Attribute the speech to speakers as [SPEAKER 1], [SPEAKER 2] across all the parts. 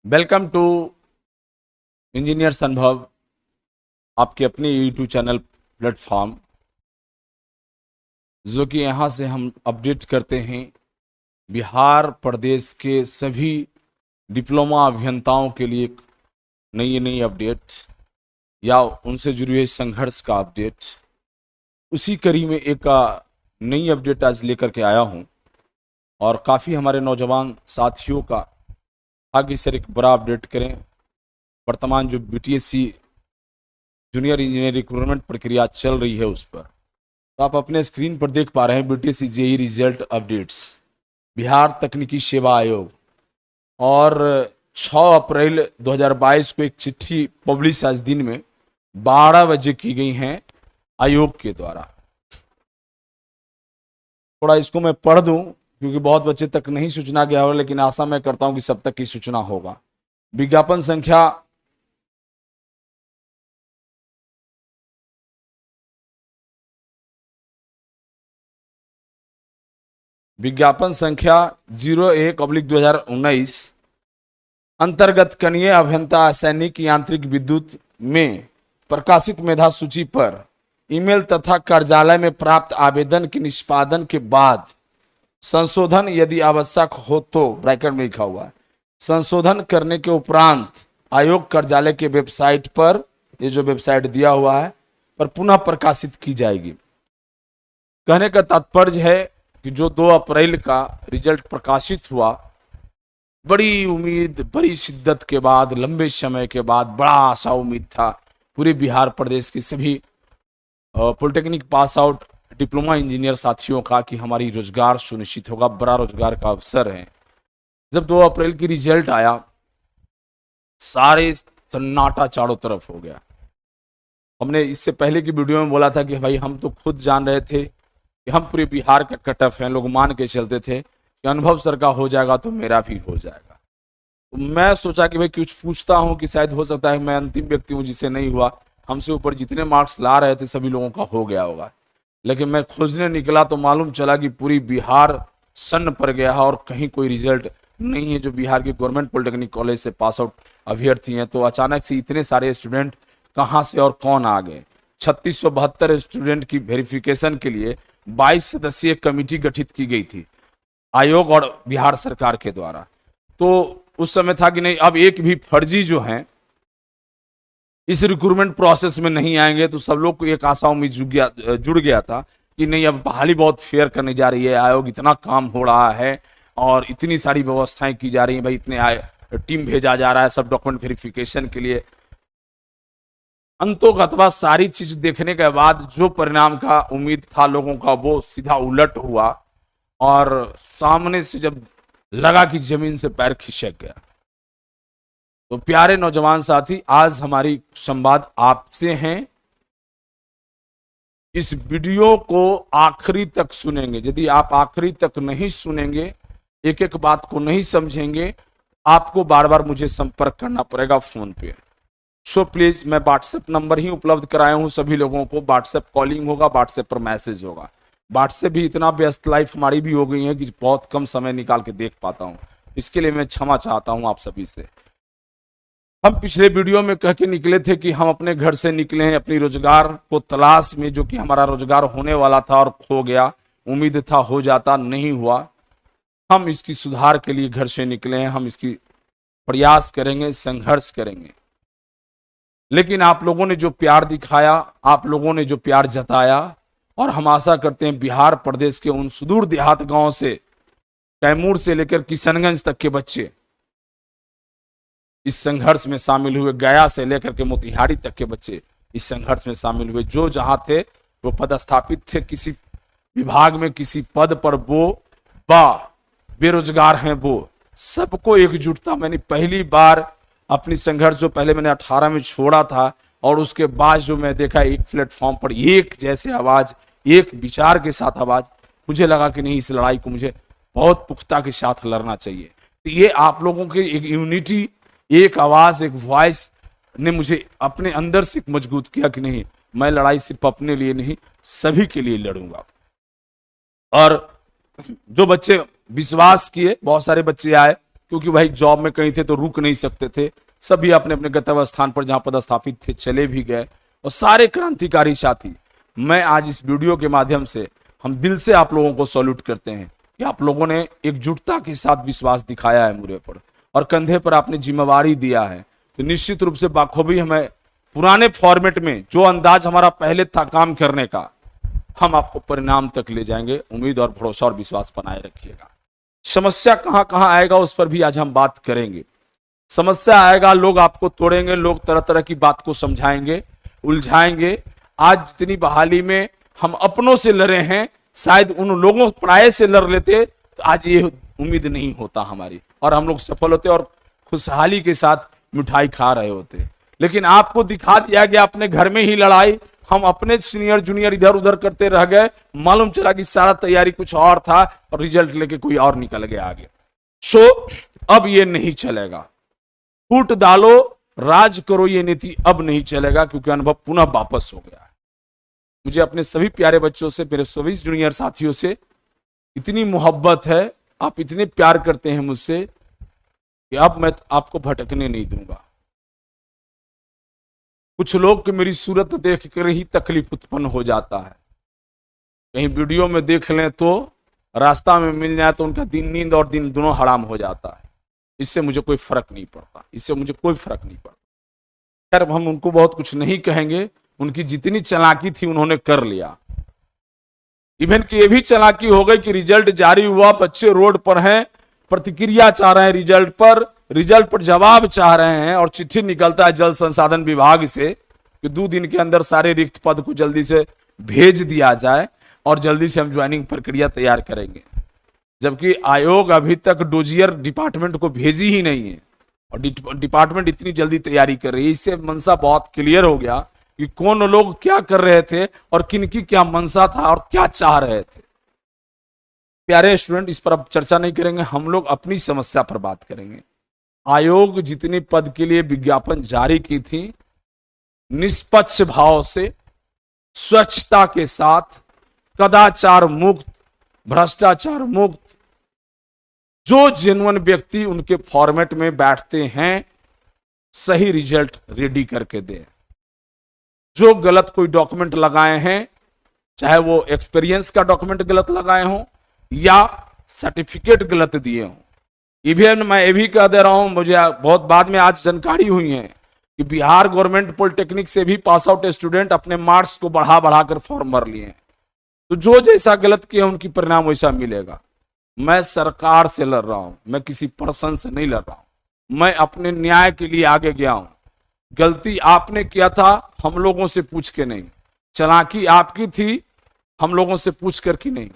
[SPEAKER 1] Welcome to engineers अनुभव, आपके अपने यूट्यूब चैनल प्लेटफॉर्म, जो कि यहाँ से हम अपडेट करते हैं बिहार प्रदेश के सभी डिप्लोमा अभियंताओं के लिए नई नई अपडेट या उनसे जुड़ी हुई संघर्ष का अपडेट। उसी कड़ी में एक नई अपडेट आज लेकर के आया हूँ और काफ़ी हमारे नौजवान साथियों का आगे सर एक बड़ा अपडेट करें। वर्तमान जो बीटीएससी जूनियर इंजीनियर रिक्रूटमेंट प्रक्रिया चल रही है उस पर, तो आप अपने स्क्रीन पर देख पा रहे हैं BTSC JE result updates, Bihar तकनीकी सेवा आयोग। और 6 अप्रैल 2022 को एक चिट्ठी पब्लिश आज दिन में 12 बजे की गई हैं आयोग के द्वारा। थोड़ा इसको मैं पढ़ दूं क्योंकि बहुत बच्चे तक नहीं सूचना गया होगा, लेकिन आशा मैं करता हूं कि सब तक की सूचना होगा। विज्ञापन संख्या 01/2019 अंतर्गत कनीय अभियंता सैनिक यांत्रिक विद्युत में प्रकाशित मेधा सूची पर ईमेल तथा कार्यालय में प्राप्त आवेदन के निष्पादन के बाद संशोधन यदि आवश्यक हो तो ब्रैकेट में लिखा हुआ है, संशोधन करने के उपरांत आयोग कार्यालय के वेबसाइट पर, ये जो वेबसाइट दिया हुआ है, पर पुनः प्रकाशित की जाएगी। कहने का तात्पर्य है कि जो 2 अप्रैल का रिजल्ट प्रकाशित हुआ, बड़ी उम्मीद, बड़ी शिद्दत के बाद, लंबे समय के बाद बड़ा आशा उम्मीद था पूरे बिहार प्रदेश के सभी polytechnic pass out diploma engineer साथियों का कि हमारी रोजगार सुनिश्चित होगा, बड़ा रोजगार का अवसर है। जब 2 अप्रैल की रिजल्ट आया, सारे सन्नाटा चारों तरफ हो गया। हमने इससे पहले की वीडियो में बोला था कि भाई हम तो खुद जान रहे थे कि हम पूरे बिहार का कट ऑफ हैं, लोग मान के चलते थे कि अनुभव सर का हो जाएगा तो मेरा भी हो जाएगा। तो मैं सोचा कि भाई कुछ पूछता हूं कि शायद हो सकता है मैं अंतिम व्यक्ति हूं जिसे नहीं हुआ। हमसे ऊपर जितने मार्क्स ला रहे थे सभी लोगों का हो गया होगा, लेकिन मैं खोजने निकला तो मालूम चला कि पूरी बिहार सन्न पर गया है और कहीं कोई रिजल्ट नहीं है जो बिहार के गवर्नमेंट पॉलिटेक्निक कॉलेज से पास आउट अभ्यर्थी हैं। तो अचानक से इतने सारे स्टूडेंट कहाँ से और कौन आ गए। 3672 स्टूडेंट की वेरिफिकेशन के लिए 22 सदस्यीय कमेटी गठित की गई थी आयोग और बिहार सरकार के द्वारा। तो उस समय था कि नहीं, अब एक भी फर्जी जो है इस रिक्रूटमेंट प्रोसेस में नहीं आएंगे। तो सब लोग को एक आशा उम्मीद जुड़ गया था कि नहीं, अब बहाली बहुत फेयर करने जा रही है आयोग, इतना काम हो रहा है और इतनी सारी व्यवस्थाएं की जा रही हैं, भाई इतने टीम भेजा जा रहा है सब डॉक्यूमेंट वेरिफिकेशन के लिए। अंतोगत्वा सारी चीज देखने के बाद जो परिणाम का उम्मीद था लोगों का, वो सीधा उलट हुआ और सामने से जब लगा कि जमीन से पैर खिसक गया। तो प्यारे नौजवान साथी, आज हमारी संवाद आपसे हैं। इस वीडियो को आखिरी तक सुनेंगे। यदि आप आखिरी तक नहीं सुनेंगे, एक एक बात को नहीं समझेंगे, आपको बार बार मुझे संपर्क करना पड़ेगा फोन पे। सो प्लीज, मैं व्हाट्सएप नंबर ही उपलब्ध कराया हूं सभी लोगों को। व्हाट्सएप कॉलिंग होगा, व्हाट्सएप पर मैसेज होगा। व्हाट्सएप भी इतना व्यस्त लाइफ हमारी भी हो गई है कि बहुत कम समय निकाल के देख पाता हूं। इसके लिए मैं क्षमा चाहता हूं आप सभी से। हम पिछले वीडियो में कह के निकले थे कि हम अपने घर से निकले हैं अपनी रोजगार को तलाश में, जो कि हमारा रोजगार होने वाला था और खो गया। उम्मीद था हो जाता, नहीं हुआ। हम इसकी सुधार के लिए घर से निकले हैं, हम इसकी प्रयास करेंगे, संघर्ष करेंगे। लेकिन आप लोगों ने जो प्यार दिखाया, आप लोगों ने जो प्यार जताया, और हम आशा करते हैं बिहार प्रदेश के उन सुदूर देहात गांव से, कैमूर से लेकर किशनगंज तक के बच्चे इस संघर्ष में शामिल हुए, गया से लेकर के मोतिहारी तक के बच्चे इस संघर्ष में शामिल हुए। जो जहां थे वो पदस्थापित थे किसी विभाग में, किसी पद पर, वो बेरोजगार हैं, वो सबको एकजुटता। मैंने पहली बार अपनी संघर्ष जो पहले मैंने 18 में छोड़ा था और उसके बाद जो मैं देखा एक प्लेटफॉर्म पर एक जैसे आवाज, एक विचार के साथ आवाज, मुझे लगा कि नहीं, इस लड़ाई को मुझे बहुत पुख्ता के साथ लड़ना चाहिए। तो ये आप लोगों की एक यूनिटी, एक आवाज, एक वॉइस ने मुझे अपने अंदर से मजबूत किया कि नहीं, मैं लड़ाई सिर्फ अपने लिए नहीं, सभी के लिए लड़ूंगा। और जो बच्चे विश्वास किए, बहुत सारे बच्चे आए क्योंकि भाई जॉब में कहीं थे तो रुक नहीं सकते थे, सभी अपने अपने गंतव्य स्थान पर जहां पदस्थापित थे चले भी गए। और सारे क्रांतिकारी साथी, मैं आज इस वीडियो के माध्यम से हम दिल से आप लोगों को सैल्यूट करते हैं कि आप लोगों ने एकजुटता के साथ विश्वास दिखाया है मुझे पर, और कंधे पर आपने जिम्मेवारी दिया है। तो निश्चित रूप से बाखूबी हमें पुराने फॉर्मेट में जो अंदाज हमारा पहले था काम करने का, हम आपको परिणाम तक ले जाएंगे। उम्मीद और भरोसा और विश्वास बनाए रखिएगा। समस्या कहां कहां आएगा उस पर भी आज हम बात करेंगे। समस्या आएगा, लोग आपको तोड़ेंगे, लोग तरह तरह की बात को समझाएंगे, उलझाएंगे। आज जितनी बहाली में हम अपनों से लड़े हैं, शायद उन लोगों पराये से लड़ लेते तो आज ये उम्मीद नहीं होता हमारी, और हम लोग सफल होते और खुशहाली के साथ मिठाई खा रहे होते। लेकिन आपको दिखा दिया गया अपने घर में ही लड़ाई, हम अपने सीनियर जूनियर इधर उधर करते रह गए। मालूम चला कि सारा तैयारी कुछ और था और रिजल्ट लेके कोई और निकल गया आगे। सो अब ये नहीं चलेगा। फूट डालो, राज करो, ये नीति अब नहीं चलेगा, क्योंकि अनुभव पुनः वापस हो गया है। मुझे अपने सभी प्यारे बच्चों से, मेरे सभी जूनियर साथियों से इतनी मोहब्बत है, आप इतने प्यार करते हैं मुझसे कि अब मैं आपको भटकने नहीं दूंगा। कुछ लोग की मेरी सूरत देख कर ही तकलीफ उत्पन्न हो जाता है। कहीं वीडियो में देख लें तो रास्ता में मिल जाए तो उनका दिन, नींद और दिन दोनों हराम हो जाता है। इससे मुझे कोई फर्क नहीं पड़ता, इससे मुझे कोई फर्क नहीं पड़ता। खैर, हम उनको बहुत कुछ नहीं कहेंगे। उनकी जितनी चालाकी थी उन्होंने कर लिया। इवन की ये भी चालाकी हो गई कि रिजल्ट जारी हुआ, बच्चे रोड पर हैं, प्रतिक्रिया चाह रहे हैं रिजल्ट पर जवाब चाह रहे हैं, और चिट्ठी निकलता है जल संसाधन विभाग से कि 2 दिन के अंदर सारे रिक्त पद को जल्दी से भेज दिया जाए और जल्दी से हम ज्वाइनिंग प्रक्रिया तैयार करेंगे। जबकि आयोग अभी तक डोजियर डिपार्टमेंट को भेजी ही नहीं है, और डिपार्टमेंट इतनी जल्दी तैयारी कर रही है। इससे मंशा बहुत क्लियर हो गया कि कौन लोग क्या कर रहे थे और किनकी क्या मंशा था और क्या चाह रहे थे। प्यारे स्टूडेंट, इस पर अब चर्चा नहीं करेंगे, हम लोग अपनी समस्या पर बात करेंगे। आयोग जितने पद के लिए विज्ञापन जारी की थी, निष्पक्ष भाव से, स्वच्छता के साथ, कदाचार मुक्त, भ्रष्टाचार मुक्त, जो जेन्युइन व्यक्ति उनके फॉर्मेट में बैठते हैं, सही रिजल्ट रेडी करके दें। जो गलत कोई डॉक्यूमेंट लगाए हैं, चाहे वो एक्सपीरियंस का डॉक्यूमेंट गलत लगाए हों या सर्टिफिकेट गलत दिए हों। इवन मैं ये भी कह दे रहा हूं, मुझे बहुत बाद में आज जानकारी हुई है कि बिहार गवर्नमेंट पॉलिटेक्निक से भी पास आउट स्टूडेंट अपने मार्क्स को बढ़ा बढ़ाकर फॉर्म भर लिए हैं। तो जो जैसा गलत किया उनकी परिणाम वैसा मिलेगा। मैं सरकार से लड़ रहा हूं, मैं किसी पर्सन से नहीं लड़ रहा हूं। मैं अपने न्याय के लिए आगे गया हूं। गलती आपने किया था, हम लोगों से पूछ के नहीं। चालाकी आपकी थी, हम लोगों से पूछ करके नहीं।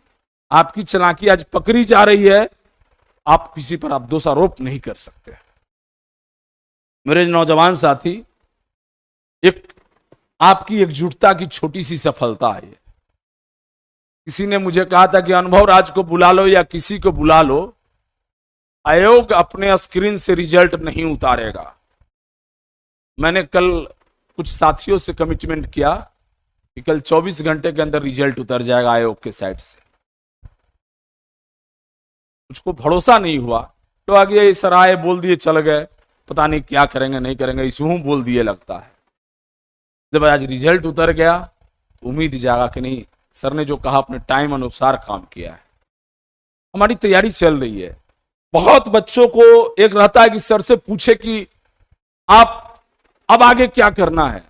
[SPEAKER 1] आपकी चालाकी आज पकड़ी जा रही है, आप किसी पर आप दोषारोप नहीं कर सकते। मेरे नौजवान साथी, एक आपकी एकजुटता की छोटी सी सफलता है। किसी ने मुझे कहा था कि अनुभव राज को बुला लो या किसी को बुला लो, आयोग अपने स्क्रीन से रिजल्ट नहीं उतारेगा। मैंने कल कुछ साथियों से कमिटमेंट किया कि कल 24 घंटे के अंदर रिजल्ट उतर जाएगा आयोग के साइड से। उसको भरोसा नहीं हुआ तो आगे सर आए, बोल दिए, चल गए, पता नहीं क्या करेंगे नहीं करेंगे, इसू बोल दिए लगता है। जब आज रिजल्ट उतर गया तो उम्मीद जागा कि नहीं, सर ने जो कहा अपने टाइम अनुसार काम किया है। हमारी तैयारी चल रही है। बहुत बच्चों को एक रहता है कि सर से पूछे कि आप अब आगे क्या करना है।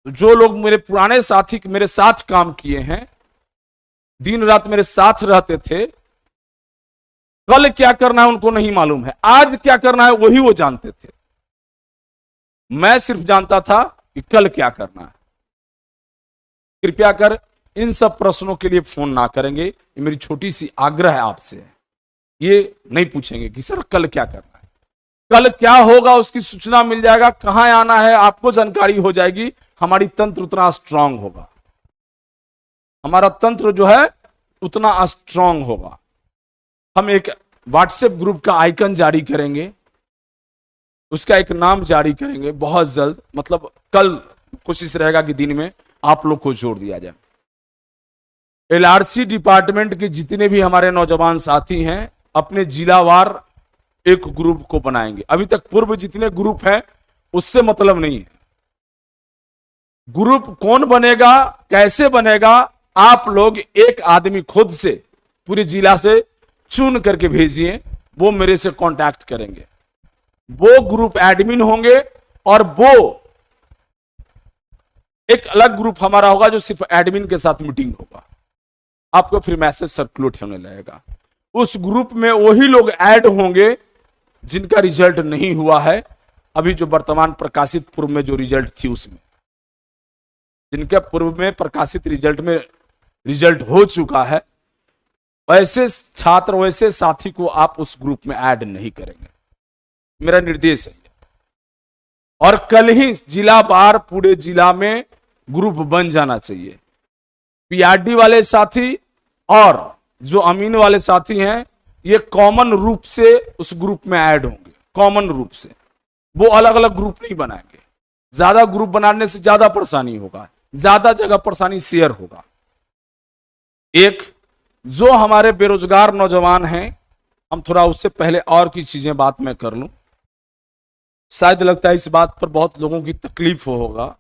[SPEAKER 1] तो जो लोग मेरे पुराने साथी मेरे साथ काम किए हैं, दिन रात मेरे साथ रहते थे, कल क्या करना है उनको नहीं मालूम है, आज क्या करना है वही वो जानते थे। मैं सिर्फ जानता था कि कल क्या करना है। कृपया कर इन सब प्रश्नों के लिए फोन ना करेंगे, ये मेरी छोटी सी आग्रह है आपसे। ये नहीं पूछेंगे कि सर कल क्या करना है, कल क्या होगा उसकी सूचना मिल जाएगा, कहां आना है आपको जानकारी हो जाएगी। हमारी तंत्र उतना स्ट्रांग होगा, हमारा तंत्र जो है उतना स्ट्रांग होगा। हम एक व्हाट्सएप ग्रुप का आइकन जारी करेंगे, उसका एक नाम जारी करेंगे बहुत जल्द, मतलब कल कोशिश रहेगा कि दिन में आप लोग को जोड़ दिया जाए। एलआरसी डिपार्टमेंट के जितने भी हमारे नौजवान साथी हैं, अपने जिलावार एक ग्रुप को बनाएंगे। अभी तक पूर्व जितने ग्रुप हैं उससे मतलब नहीं है। ग्रुप कौन बनेगा, कैसे बनेगा, आप लोग एक आदमी खुद से पूरे जिला से चुन करके भेजिए, वो मेरे से कांटेक्ट करेंगे। वो ग्रुप एडमिन होंगे और वो एक अलग ग्रुप हमारा होगा जो सिर्फ एडमिन के साथ मीटिंग होगा। आपको फिर मैसेज सर्कुलेट होने लगेगा। उस ग्रुप में वही लोग ऐड होंगे जिनका रिजल्ट नहीं हुआ है। अभी जो वर्तमान प्रकाशित पूर्व में जो रिजल्ट थी उसमें, जिनके पूर्व में प्रकाशित रिजल्ट में रिजल्ट हो चुका है, वैसे छात्र वैसे साथी को आप उस ग्रुप में ऐड नहीं करेंगे, मेरा निर्देश है। और कल ही जिला बार पूरे जिला में ग्रुप बन जाना चाहिए। पीआरडी वाले साथी और जो अमीन वाले साथी हैं ये कॉमन रूप से उस ग्रुप में ऐड होंगे, कॉमन रूप से। वो अलग अलग ग्रुप नहीं बनाएंगे। ज्यादा ग्रुप बनाने से ज्यादा परेशानी होगा, ज्यादा जगह परेशानी शेयर होगा। एक जो हमारे बेरोजगार नौजवान हैं, हम थोड़ा उससे पहले और की चीजें बात में कर लूं। शायद लगता है इस बात पर बहुत लोगों की तकलीफ होगा,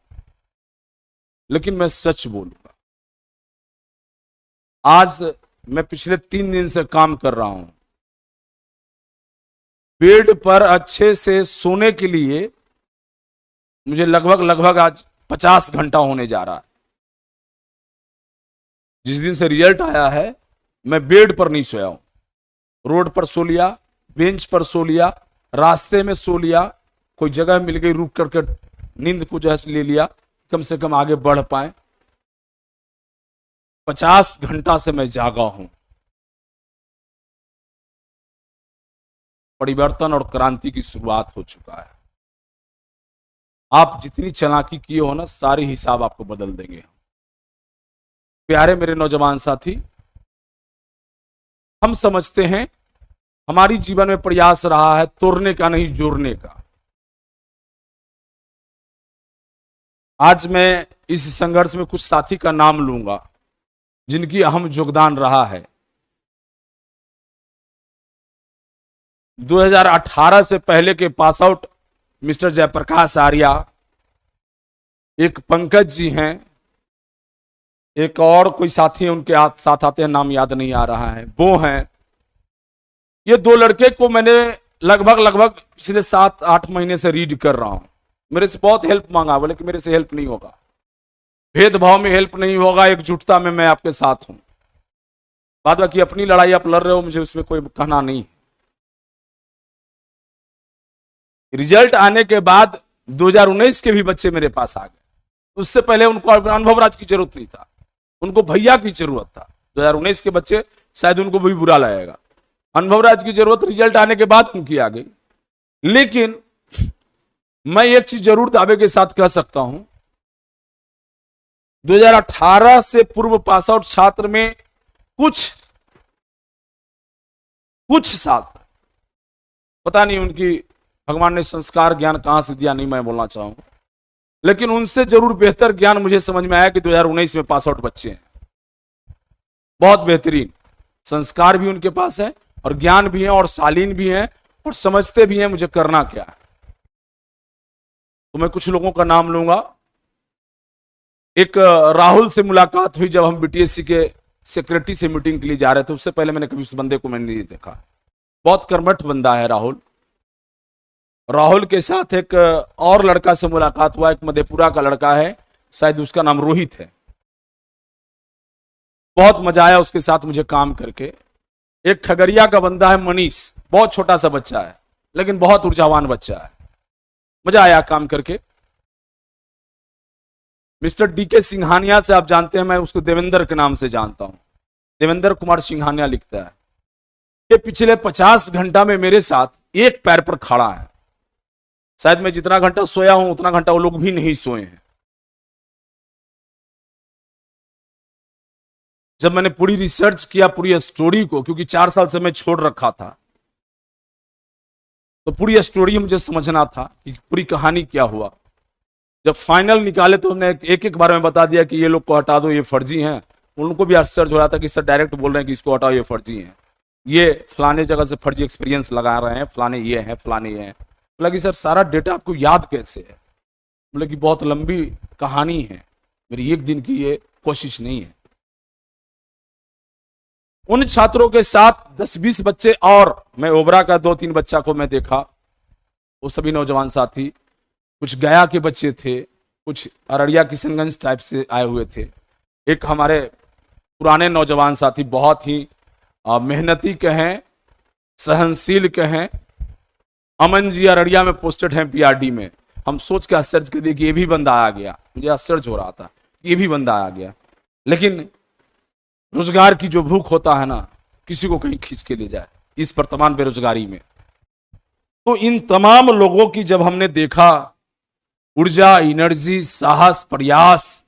[SPEAKER 1] लेकिन मैं सच बोलूंगा। आज मैं पिछले 3 दिन से काम कर रहा हूं। बेड पर अच्छे से सोने के लिए मुझे लगभग आज 50 घंटा होने जा रहा है। जिस दिन से रिजल्ट आया है मैं बेड पर नहीं सोया हूं। रोड पर सो लिया, बेंच पर सो लिया, रास्ते में सो लिया, कोई जगह मिल गई रुक करके नींद को जो है ले लिया, कम से कम आगे बढ़ पाए। 50 घंटा से मैं जागा हूं। परिवर्तन और क्रांति की शुरुआत हो चुका है। आप जितनी चालाकी किए हो ना, सारे हिसाब आपको बदल देंगे। प्यारे मेरे नौजवान साथी, हम समझते हैं हमारी जीवन में प्रयास रहा है तोड़ने का नहीं जोड़ने का। आज मैं इस संघर्ष में कुछ साथी का नाम लूंगा जिनकी अहम योगदान रहा है। 2018 से पहले के pass out mister Jayprakash Arya, एक पंकज जी हैं, एक और कोई साथी है उनके साथ आते हैं, नाम याद नहीं आ रहा है, वो हैं। ये 2 लड़के को मैंने लगभग पिछले 7-8 महीने से रीड कर रहा हूं। मेरे से बहुत हेल्प मांगा, बोले कि मेरे से हेल्प नहीं होगा, भेदभाव में हेल्प नहीं होगा, एकजुटता में मैं आपके साथ हूं। बाद बाकी अपनी लड़ाई आप लड़ रहे हो, मुझे उसमें कोई कहना नहीं। रिजल्ट आने के बाद 2019 के भी बच्चे मेरे पास आ गए। उससे पहले उनको अनुभव राज की जरूरत नहीं था, उनको भैया की जरूरत था। 2019 के बच्चे शायद उनको भी बुरा लगेगा, अनुभव राज की जरूरत रिजल्ट आने के बाद उनकी आ गई। लेकिन मैं एक चीज जरूर दावे के साथ कह सकता हूं, 2018 से पूर्व पास आउट छात्र में कुछ छात्र, पता नहीं उनकी भगवान ने संस्कार ज्ञान कहां से दिया, नहीं मैं बोलना चाहूंगा, लेकिन उनसे जरूर बेहतर ज्ञान मुझे समझ में आया कि 2019 में पास आउट बच्चे हैं। बहुत बेहतरीन संस्कार भी उनके पास है और ज्ञान भी है और शालीन भी है और समझते भी हैं मुझे करना क्या है। तो मैं कुछ लोगों का नाम लूंगा। एक राहुल से मुलाकात हुई जब हम बीटीएससी के सेक्रेटरी से मीटिंग के लिए जा रहे थे। उससे पहले मैंने कभी उस बंदे को मैंने नहीं देखा। बहुत कर्मठ बंदा है राहुल। राहुल के साथ एक और लड़का से मुलाकात हुआ, एक मधेपुरा का लड़का है, शायद उसका नाम रोहित है। बहुत मजा आया उसके साथ मुझे काम करके। एक खगड़िया का बंदा है मनीष, बहुत छोटा सा बच्चा है लेकिन बहुत ऊर्जावान बच्चा है, मजा आया काम करके। मिस्टर डीके सिंघानिया से आप जानते हैं, मैं उसको देवेंद्र के नाम से जानता हूं, देवेंद्र कुमार सिंघानिया लिखता है। ये पिछले 50 घंटा में मेरे साथ एक पैर पर खड़ा है। शायद मैं जितना घंटा सोया हूं उतना घंटा वो लोग भी नहीं सोए हैं। जब मैंने पूरी रिसर्च किया पूरी स्टोरी को, क्योंकि 4 साल से मैं छोड़ रखा था, तो पूरी स्टोरी मुझे समझना था कि पूरी कहानी क्या हुआ। जब फाइनल निकाले तो हमने एक एक बार में बता दिया कि ये लोग को हटा दो, ये फर्जी हैं। उनको भी आश्चर्य हो रहा था कि सर डायरेक्ट बोल रहे हैं कि इसको हटाओ, ये फर्जी हैं। ये फलाने जगह से फर्जी एक्सपीरियंस लगा रहे हैं, फलाने ये हैं, फलाने ये हैं। बोला कि सर सारा डेटा आपको याद कैसे है? बोले कि बहुत लंबी कहानी है, मेरी एक दिन की ये कोशिश नहीं है। उन छात्रों के साथ 10-20 बच्चे और मैं ओबरा का 2-3 बच्चा को मैं देखा, वो सभी नौजवान साथी, कुछ गया के बच्चे थे, कुछ अररिया किशनगंज टाइप से आए हुए थे। एक हमारे पुराने नौजवान साथी बहुत ही मेहनती कहें, सहनशील कहें, अमन जी अररिया में पोस्टेड हैं पीआरडी में। हम सोच के आश्चर्य कर दिए कि ये भी बंदा आ गया, मुझे आश्चर्य हो रहा था ये भी बंदा आ गया। लेकिन रोजगार की जो भूख होता है ना, किसी को कहीं खींच के ले जाए इस वर्तमान बेरोजगारी में। तो इन तमाम लोगों की जब हमने देखा ऊर्जा, एनर्जी, साहस, प्रयास,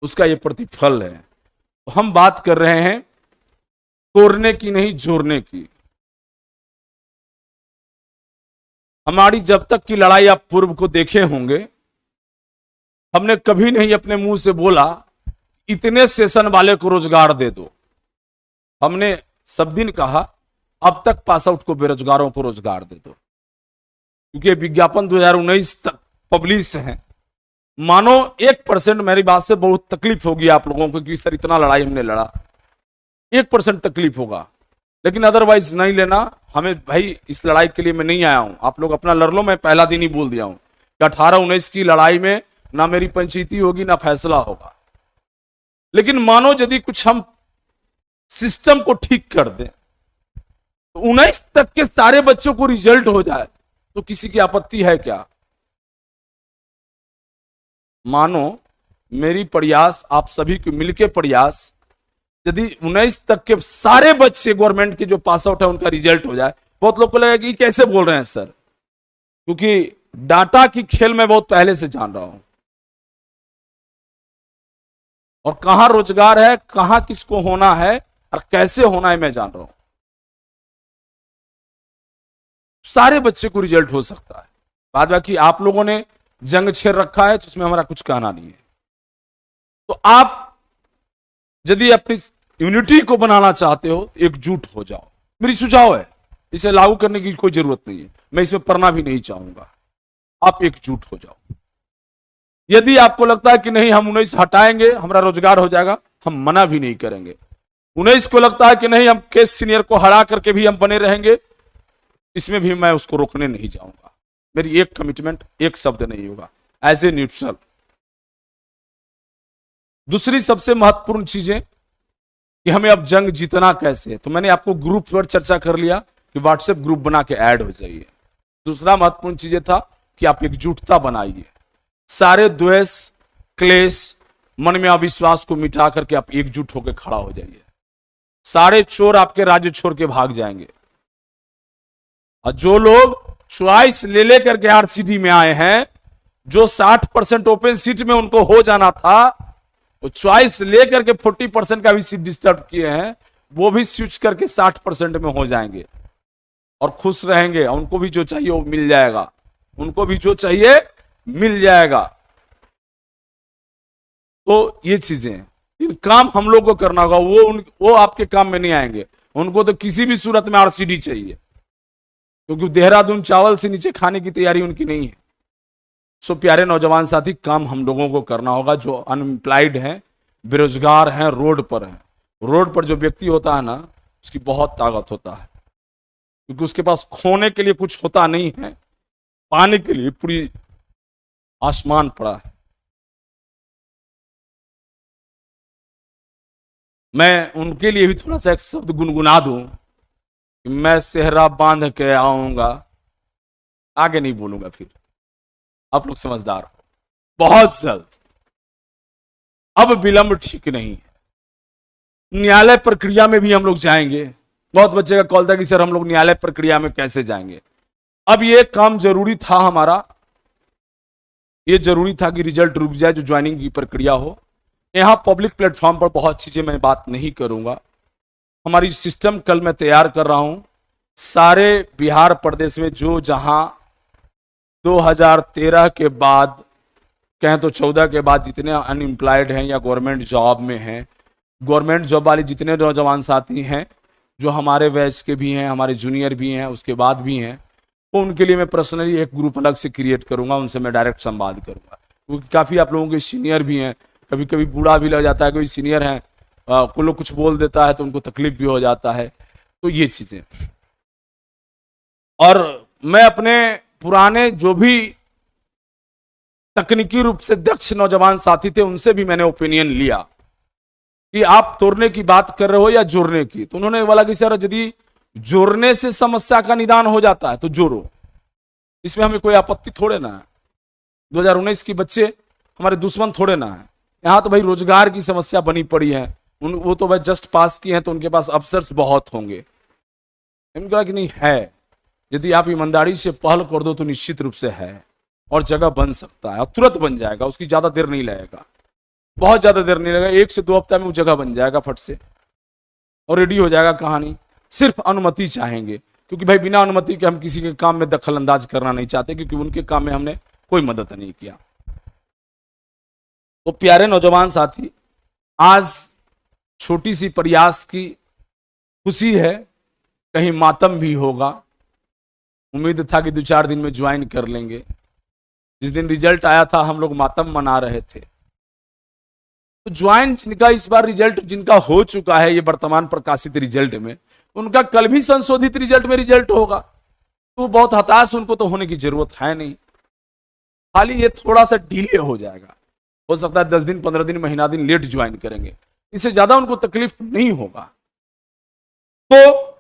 [SPEAKER 1] उसका ये प्रतिफल है। तो हम बात कर रहे हैं तोड़ने की नहीं, जोड़ने की। हमारी जब तक की लड़ाई आप पूर्व को देखे होंगे, हमने कभी नहीं अपने मुंह से बोला इतने सेशन वाले को रोजगार दे दो। हमने सब दिन कहा अब तक पास आउट को बेरोजगारों को रोजगार दे दो, क्योंकि विज्ञापन 2019 तक पब्लिश है। मानो 1% मेरी बात से बहुत तकलीफ होगी आप लोगों को कि सर इतना लड़ाई हमने लड़ा, 1% तकलीफ होगा, लेकिन अदरवाइज नहीं लेना। हमें भाई इस लड़ाई के लिए मैं नहीं आया हूं, आप लोग अपना लड़ लो। मैं पहला दिन ही बोल दिया हूं कि 18-19 की लड़ाई में ना मेरी पंचायती होगी ना फैसला होगा। लेकिन मानो यदि कुछ हम सिस्टम को ठीक कर दें, तो 19 तक के सारे बच्चों को रिजल्ट हो जाए तो किसी की आपत्ति है क्या? मानो मेरी प्रयास, आप सभी के मिलके प्रयास, यदि 19 तक के सारे बच्चे गवर्नमेंट के जो पास आउट है उनका रिजल्ट हो जाए। बहुत लोग को लगेगा कि कैसे बोल रहे हैं सर, क्योंकि डाटा की खेल मैं बहुत पहले से जान रहा हूं, और कहां रोजगार है, कहां किसको होना है और कैसे होना है मैं जान रहा हूं। सारे बच्चे को रिजल्ट हो सकता है। बाद बाकी आप लोगों ने जंग छेड़ रखा है तो इसमें हमारा कुछ कहना नहीं है। तो आप यदि अपनी यूनिटी को बनाना चाहते हो, एकजुट हो जाओ। मेरी सुझाव है, इसे लागू करने की कोई जरूरत नहीं है, मैं इसमें पढ़ना भी नहीं चाहूंगा। आप एकजुट हो जाओ। यदि आपको लगता है कि नहीं हम 19 हटाएंगे हमारा रोजगार हो जाएगा, हम मना भी नहीं करेंगे। 19 को लगता है कि नहीं हम केस सीनियर को हरा करके भी हम बने रहेंगे, इसमें भी मैं उसको रोकने नहीं जाऊंगा। मेरी एक कमिटमेंट, एक शब्द नहीं होगा, एज ए न्यूट्रल। दूसरी सबसे महत्वपूर्ण चीजें कि हमें अब जंग जीतना कैसे है, तो मैंने आपको ग्रुप पर चर्चा कर लिया कि व्हाट्सएप ग्रुप बना के ऐड हो जाइए। दूसरा महत्वपूर्ण चीजें था कि आप एकजुटता बनाइए, सारे द्वेष, क्लेश, मन में अविश्वास को मिटा करके आप एकजुट होकर खड़ा हो जाइए। सारे चोर आपके राज्य छोड़ के भाग जाएंगे, और जो लोग चॉइस ले लेकर के आरसीडी में आए हैं, जो 60% ओपन सीट में उनको हो जाना था, वो चॉइस लेकर के 40% का भी सीट डिस्टर्ब किए हैं, वो भी स्विच करके 60% में हो जाएंगे और खुश रहेंगे। उनको भी जो चाहिए वो मिल जाएगा, उनको भी जो चाहिए मिल जाएगा। तो ये चीजें हैं, इन काम हम लोग को करना होगा। वो आपके काम में नहीं आएंगे, उनको तो किसी भी सूरत में आरसीडी चाहिए, क्योंकि देहरादून चावल से नीचे खाने की तैयारी उनकी नहीं है। सो प्यारे नौजवान साथी, काम हम लोगों को करना होगा। जो अनएम्प्लॉयड हैं, बेरोजगार हैं, रोड पर हैं। रोड पर जो व्यक्ति होता है ना, उसकी बहुत ताकत होता है, क्योंकि उसके पास खोने के लिए कुछ होता नहीं है, पाने के लिए पूरी आसमान पड़ा है। मैं उनके लिए भी थोड़ा सा एक शब्द गुनगुना दूं कि मैं सेहरा बांध के आऊंगा, आगे नहीं बोलूंगा, फिर आप लोग समझदार हो। बहुत जल्द, अब विलंब ठीक नहीं है। न्यायालय प्रक्रिया में भी हम लोग जाएंगे। बहुत बच्चे का कॉल था कि सर हम लोग न्यायालय प्रक्रिया में कैसे जाएंगे। अब ये काम जरूरी था हमारा, ये जरूरी था कि रिजल्ट रुक जाए, जो ज्वाइनिंग की प्रक्रिया हो। यहां पब्लिक प्लेटफॉर्म पर बहुत चीजें मैं बात नहीं करूंगा। हमारी सिस्टम कल मैं तैयार कर रहा हूं, सारे बिहार प्रदेश में जो जहां 2013 के बाद, कहें तो 14 के बाद जितने अनएम्प्लॉयड हैं या गवर्नमेंट जॉब में हैं, गवर्नमेंट जॉब वाले जितने नौजवान साथी हैं, जो हमारे बैच के भी हैं, हमारे जूनियर भी हैं, उसके बाद भी हैं, तो उनके लिए मैं पर्सनली एक ग्रुप अलग से क्रिएट करूंगा, उनसे मैं डायरेक्ट संवाद करूंगा, क्योंकि काफ़ी आप लोगों के सीनियर भी हैं, कभी कभी बूढ़ा भी लग जाता है, कोई सीनियर है कोई लोग कुछ बोल देता है तो उनको तकलीफ भी हो जाता है, तो ये चीज़ें। और मैं अपने पुराने जो भी तकनीकी रूप से दक्ष नौजवान साथी थे उनसे भी मैंने ओपिनियन लिया कि आप तोड़ने की बात कर रहे हो या जोड़ने की, तो उन्होंने बोला कि सर यदि जोड़ने से समस्या का निदान हो जाता है तो जोड़ो, इसमें हमें कोई आपत्ति थोड़े ना है। 2019 के बच्चे हमारे दुश्मन थोड़े ना है, यहाँ तो भाई रोजगार की समस्या बनी पड़ी है, वो तो भाई जस्ट पास किए हैं तो उनके पास अफसर्स बहुत होंगे। मैंने कहा कि नहीं है, यदि आप ईमानदारी से पहल कर दो तो निश्चित रूप से है और जगह बन सकता है और तुरंत बन जाएगा, उसकी ज्यादा देर नहीं लगेगा, बहुत ज्यादा देर नहीं लगेगा, 1 से 2 हफ्ता में वो जगह बन जाएगा फट से और रेडी हो जाएगा कहानी। सिर्फ अनुमति चाहेंगे, क्योंकि भाई बिना अनुमति के हम किसी के काम में दखल अंदाज करना नहीं चाहते, क्योंकि उनके काम में हमने कोई मदद नहीं किया। तो प्यारे नौजवान साथी, आज छोटी सी प्रयास की खुशी है, कहीं मातम भी होगा। उम्मीद था कि 2-4 दिन में ज्वाइन कर लेंगे। जिस दिन रिजल्ट आया था हम लोग मातम मना रहे थे। तो ज्वाइन जिनका इस बार रिजल्ट जिनका हो चुका है, ये वर्तमान प्रकाशित रिजल्ट में, उनका कल भी संशोधित रिजल्ट में रिजल्ट होगा, तो बहुत हताश, उनको तो होने की जरूरत है नहीं, खाली ये थोड़ा सा डिले हो जाएगा, हो सकता है 10 दिन 15 दिन महीना दिन लेट ज्वाइन करेंगे, इससे ज्यादा उनको तकलीफ नहीं होगा। तो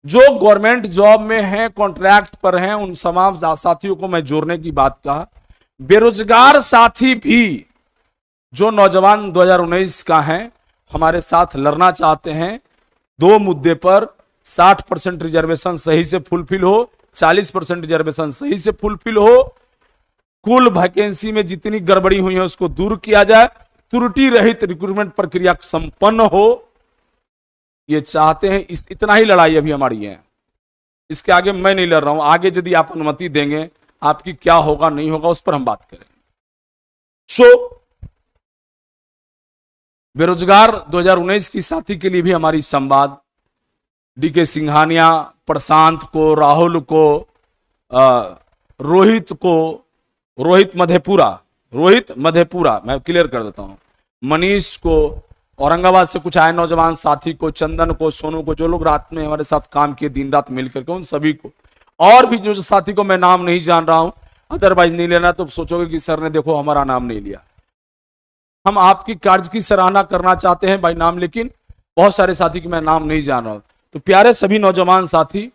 [SPEAKER 1] जो गवर्नमेंट जॉब में हैं, कॉन्ट्रैक्ट पर हैं, उन तमाम साथियों को मैं जोड़ने की बात कहा। बेरोजगार साथी भी जो नौजवान 2019 का है, हमारे साथ लड़ना चाहते हैं 2 मुद्दे पर, 60% रिजर्वेशन सही से फुलफिल हो, 40% रिजर्वेशन सही से फुलफिल हो, कुल वैकेंसी में जितनी गड़बड़ी हुई है उसको दूर किया जाए, त्रुटि रहित रिक्रूटमेंट प्रक्रिया संपन्न हो, ये चाहते हैं। इतना ही लड़ाई अभी हमारी है, इसके आगे मैं नहीं लड़ रहा हूं। आगे यदि आप अनुमति देंगे, आपकी क्या होगा नहीं होगा उस पर हम बात करेंगे। बेरोजगार 2019 की साथी के लिए भी हमारी संवाद, डीके सिंघानिया, प्रशांत को, राहुल को, रोहित मधेपुरा, मैं क्लियर कर देता हूं, मनीष को, औरंगाबाद से कुछ आए नौजवान साथी को, चंदन को, सोनू को, जो लोग रात में हमारे साथ काम किए दिन रात मिलकर के, उन सभी को, और भी जो साथी को मैं नाम नहीं जान रहा हूं, अदरवाइज नहीं लेना तो सोचोगे कि सर ने देखो हमारा नाम नहीं लिया। हम आपकी कार्य की सराहना करना चाहते हैं भाई नाम, लेकिन बहुत सारे साथी की मैं नाम नहीं जान रहा हूं। तो प्यारे सभी नौजवान साथी,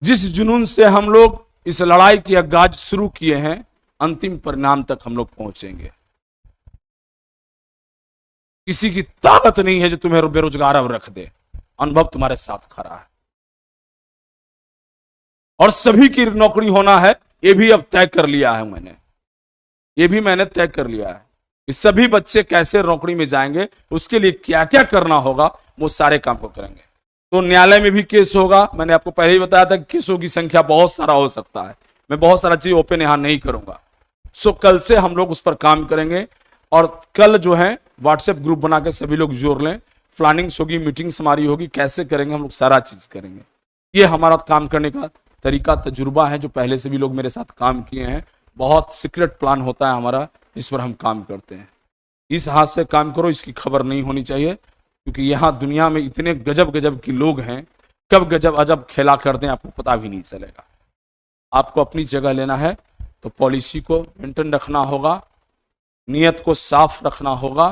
[SPEAKER 1] जिस जुनून से हम लोग इस लड़ाई की आगाज शुरू किए हैं, अंतिम परिणाम तक हम लोग पहुंचेंगे। किसी की ताकत नहीं है जो तुम्हें बेरोजगार अब रख दे, अनुभव तुम्हारे साथ खड़ा है और सभी की नौकरी होना है, ये भी अब तय कर लिया है मैंने, ये भी मैंने तय कर लिया है कि सभी बच्चे कैसे नौकरी में जाएंगे, उसके लिए क्या क्या करना होगा, वो सारे काम को करेंगे। तो न्यायालय में भी केस होगा, मैंने आपको पहले ही बताया था कि केसों की संख्या बहुत सारा हो सकता है, मैं बहुत सारा चीज ओपन यहां नहीं करूंगा। सो कल से हम लोग उस पर काम करेंगे और कल जो है व्हाट्सएप ग्रुप बना के सभी लोग जोड़ लें, प्लानिंग्स होगी, मीटिंग्स हमारी होगी, कैसे करेंगे हम लोग सारा चीज करेंगे। ये हमारा काम करने का तरीका, तजुर्बा है, जो पहले से भी लोग मेरे साथ काम किए हैं। बहुत सीक्रेट प्लान होता है हमारा जिस पर हम काम करते हैं। इस हाथ से काम करो, इसकी खबर नहीं होनी चाहिए, क्योंकि यहाँ दुनिया में इतने गजब गजब के लोग हैं, कब गजब अजब खेला कर दें आपको पता भी नहीं चलेगा। आपको अपनी जगह लेना है तो पॉलिसी को मेंटेन रखना होगा, नियत को साफ रखना होगा,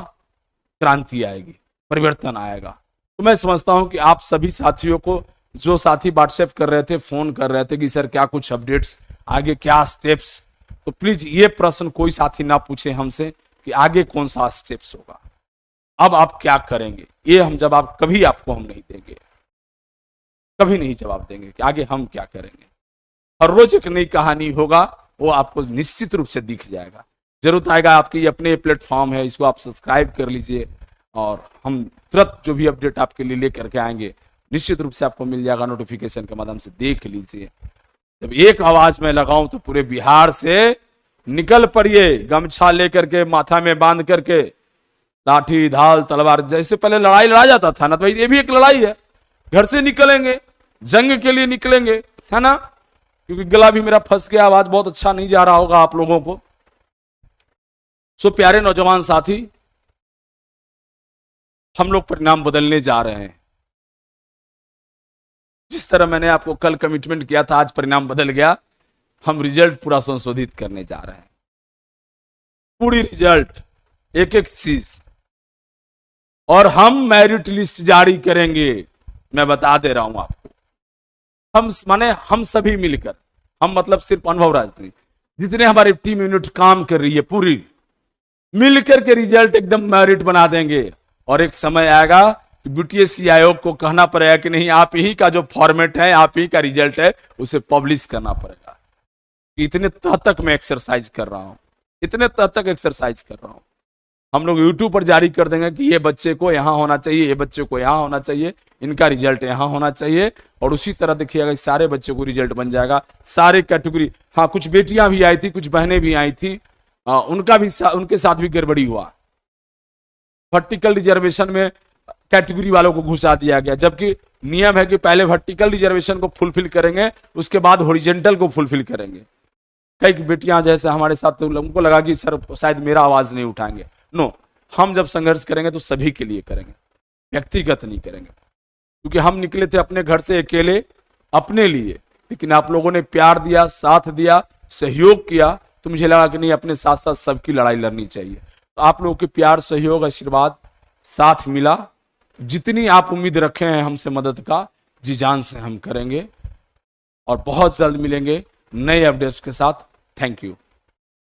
[SPEAKER 1] क्रांति आएगी, परिवर्तन आएगा। तो मैं समझता हूं कि आप सभी साथियों को, जो साथी व्हाट्सएप कर रहे थे, फोन कर रहे थे कि सर क्या कुछ अपडेट्स, आगे क्या स्टेप्स, तो प्लीज ये प्रश्न कोई साथी ना पूछे हमसे कि आगे कौन सा स्टेप्स होगा, अब आप क्या करेंगे, ये हम जवाब कभी आपको हम नहीं देंगे, कभी नहीं जवाब देंगे कि आगे हम क्या करेंगे। हर रोज एक नई कहानी होगा, वो आपको निश्चित रूप से दिख जाएगा। जरूरत आएगा, आपके अपने प्लेटफॉर्म है, इसको आप सब्सक्राइब कर लीजिए और हम तुरंत जो भी अपडेट आपके लिए लेकर के आएंगे निश्चित रूप से आपको मिल जाएगा, नोटिफिकेशन के माध्यम से देख लीजिए। जब एक आवाज में लगाऊं तो पूरे बिहार से निकल पड़िए, गमछा लेकर के माथा में बांध करके, लाठी ढाल तलवार, जैसे पहले लड़ाई लड़ा जाता था ना, तो ये भी एक लड़ाई है, घर से निकलेंगे, जंग के लिए निकलेंगे, है ना, क्योंकि गला भी मेरा फंस गया, आवाज बहुत अच्छा नहीं जा रहा होगा आप लोगों को। सो प्यारे नौजवान साथी, हम लोग परिणाम बदलने जा रहे हैं। जिस तरह मैंने आपको कल कमिटमेंट किया था, आज परिणाम बदल गया। हम रिजल्ट पूरा संशोधित करने जा रहे हैं, पूरी रिजल्ट, एक एक चीज। और हम मेरिट लिस्ट जारी करेंगे, मैं बता दे रहा हूं आपको। हम माने हम सभी मिलकर, हम मतलब सिर्फ अनुभव राज नहीं, जितने हमारी टीम यूनिट काम कर रही है पूरी मिलकर के रिजल्ट एकदम मेरिट बना देंगे। और एक समय आएगा कि बीटीएससी आयोग को कहना पड़ेगा कि नहीं, आप ही का जो फॉर्मेट है, आप ही का रिजल्ट है, उसे पब्लिश करना पड़ेगा। इतने तह तक मैं एक्सरसाइज कर रहा हूं, इतने तह तक एक्सरसाइज कर रहा हूं। हम लोग यूट्यूब पर जारी कर देंगे कि ये बच्चे को यहां होना चाहिए, ये बच्चे को यहां होना चाहिए, इनका रिजल्ट यहां होना चाहिए। और उसी तरह देखिएगा सारे बच्चों को रिजल्ट बन जाएगा, सारे कैटेगरी। हाँ, कुछ बेटियां भी आई थी, कुछ बहनें भी आई थी, उनका भी उनके साथ भी गड़बड़ी हुआ। वर्टिकल रिजर्वेशन में कैटेगरी वालों को घुसा दिया गया, जबकि नियम है कि पहले वर्टिकल रिजर्वेशन को फुलफिल करेंगे, उसके बाद हॉरिजॉन्टल को फुलफिल करेंगे। कई बेटियां जैसे हमारे साथ, उनको लगा कि सर शायद मेरा आवाज नहीं उठाएंगे। नो, हम जब संघर्ष करेंगे तो सभी के लिए करेंगे, व्यक्तिगत नहीं करेंगे। क्योंकि हम निकले थे अपने घर से अकेले अपने लिए, लेकिन आप लोगों ने प्यार दिया, साथ दिया, सहयोग किया, तो मुझे लगा कि नहीं, अपने साथ साथ सबकी लड़ाई लड़नी चाहिए। तो आप लोगों के प्यार, सहयोग, आशीर्वाद साथ मिला। जितनी आप उम्मीद रखे हैं हमसे मदद का, जी जान से हम करेंगे। और बहुत जल्द मिलेंगे नए अपडेट्स के साथ। Thank you.